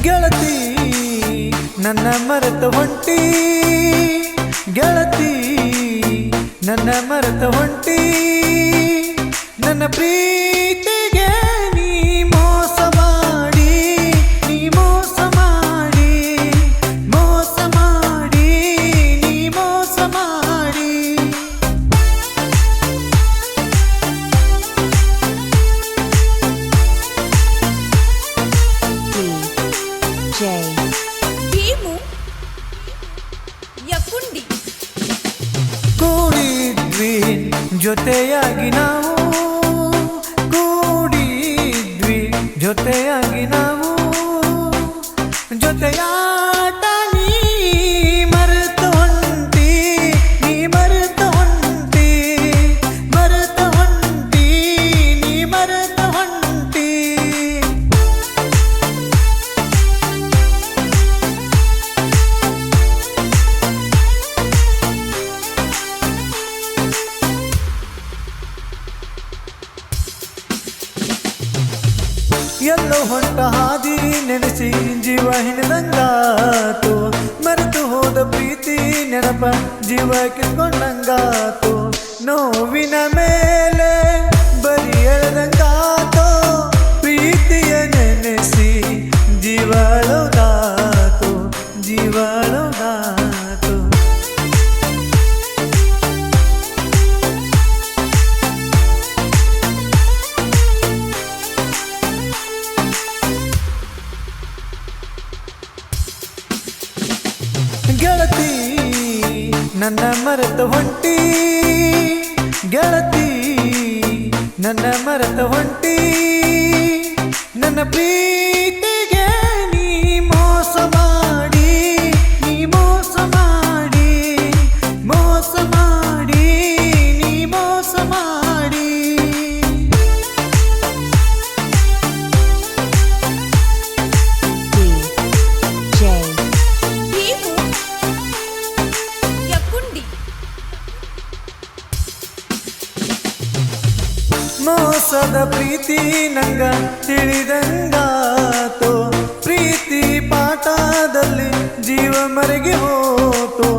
ಗೆಳತಿ ನನ್ನ ಮರೆತ ಹೊಂಟಿ, ಗೆಳತಿ ನನ್ನ ಮರೆತ ಹೊಂಟಿ, ನನ್ನ ಪ್ರೀತಿಗೆ ನೀ ಮೋಸ ಮಾಡಿ, ನೀ ಮೋಸ ಮಾಡಿ, ಮೋಸ ಮಾಡಿ, ನೀ ಮೋಸ ಮಾಡಿ. ಭೀಮು ಯಕುಂಡಿ ಕೂಡಿದ್ವಿ ಜೊತೆಯಾಗಿ ನಾವು, ಕೂಡಿದ್ವಿ ಜೊತೆಯಾಗಿ ನಾವು, ಜೊತೆಯಾಟ ನೀ ಮರೆತು ಹೊಂಟಿ, ನೀ ಮರೆತು ಹೊಂಟಿ, ಮರೆತು ಹೊಂಟಿ, ನೀ ಮರೆತು ಹೊಂಟಿ. ಎಲ್ಲೋ ಹೊಂಟ ಹಾದಿ ನೆನೆಸಿ ಜೀವ ಹಿಡಿದಂಗಾತು, ಮರೆತು ಹೋದ ಪ್ರೀತಿ ನೆನಪ ಜೀವ ಕಿತ್ಕೊಂಡಂಗಾತು, ನೋವಿನ ಮೇಲೆ ಬರಿ ಎಳೆದಂಗಾತು, ಪ್ರೀತಿಯ ನೆನೆಸಿ ಜೀವಳದಾತು, ಜೀವಳದಾತು. ಗೆಳತಿ ನನ್ನ ಮರೆತ ಹೊಂಟಿ, ಗೆಳತಿ ನನ್ನ ಮರೆತ ಹೊಂಟಿ, ನನ್ನ ಪ್ರೀತಿಗೆ ನೀ ಮೋಸ ಮಾಡಿ, ನೀ ಮೋಸ ಮಾಡಿ, ಮೋಸ ಮಾಡಿ, ನೀ ಮೋಸ ಮಾಡಿ. ಭೀಮು ಯಕುಂಡಿ ಮೋಸದ ಪ್ರೀತಿ ನಂಗ ತಿಳಿದಂಗಾತು, ಪ್ರೀತಿ ಪಾಠದಲ್ಲಿ ಜೀವ ಮರೆಗೆ ಹೋತು,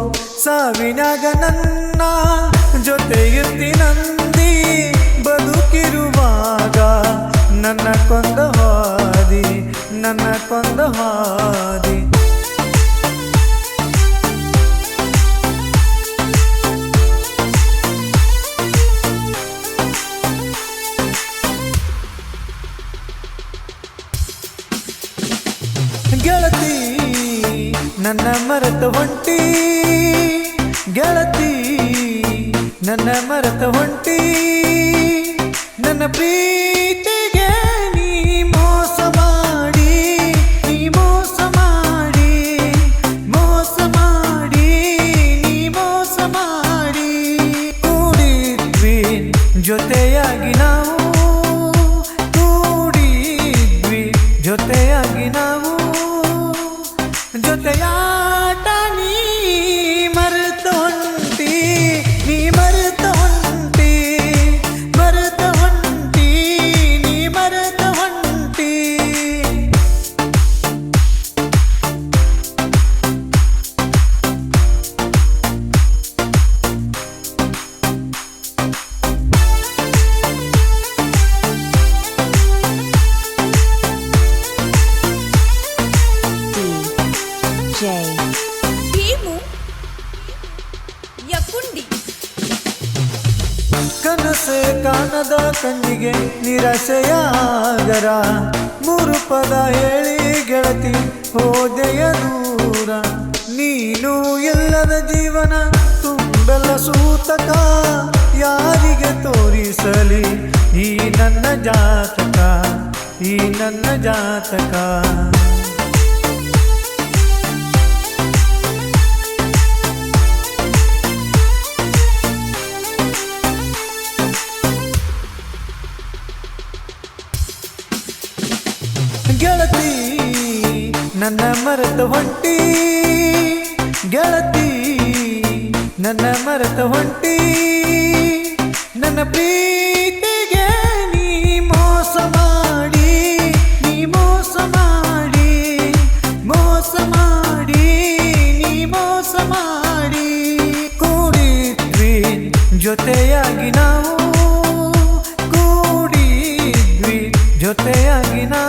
ಸಾವಿನಾಗ ನನ್ನ ಜೊತೆ ಇರ್ತೀನಂದಿ, ಬದುಕಿರುವಾಗ ನನ್ನ ಕೊಂದ ಹಾದಿ, ನನ್ನ ಕೊಂದ ಹಾದಿ. ಗೆಳತಿ ನನ್ನ ಮರೆತ ಹೊಂಟಿ, ಗೆಳತಿ ನನ್ನ ಮರೆತ ಹೊಂಟಿ, ನನ್ನ ಪ್ರೀತಿಗೆ ನೀ ಮೋಸ ಮಾಡಿ, ನೀ ಮೋಸ ಮಾಡಿ, ಮೋಸ ಮಾಡಿ, ನೀ ಮೋಸ ಮಾಡಿ. ಕೂಡಿದ್ವಿ ಜೊತೆಯಾಗಿ ನಾವು, ಕೂಡಿದ್ವಿ ಜೊತೆಯಾಗಿ ನಾವು, ಜೊತೆಯಾಟ ನೀ ಮರೆತು ಹೊಂಟಿ, ನೀ ಮರೆತು ಹೊಂಟಿ, ಮರೆತು ಹೊಂಟಿ, ನೀ ಮರೆತು ಹೊಂಟಿ. ಭೀಮು ಯಕುಂಡಿ ಕನಸೆ ಕಾಣದ ಕಣ್ಣಿಗೆ ನಿರಾಶೆಯಾಗರ, ಮೂರು ಪದ ಹೇಳಿ ಗೆಳತಿ ಹೋದೆಯ ದೂರ, ನೀನು ಇಲ್ಲದ ಜೀವನ ತುಂಬೆಲ್ಲ ಸೂತಕ, ಯಾರಿಗೆ ತೋರಿಸಲಿ ಈ ನನ್ನ ಜಾತಕ, ಈ ನನ್ನ ಜಾತಕ. ಗೆಳತಿ ನನ್ನ ಮರೆತ ಹೊಂಟಿ, ಗೆಳತಿ ನನ್ನ ಮರೆತ ಹೊಂಟಿ, ನನ್ನ ಪ್ರೀತಿಗೆ ನೀ ಮೋಸ ಮಾಡಿ, ನೀ ಮೋಸ ಮಾಡಿ, ಜೊತೆಯಾಗಿ ನಾವು ಕೂಡಿದ್ವಿ ಜೊತೆಯಾಗಿ ನಾವು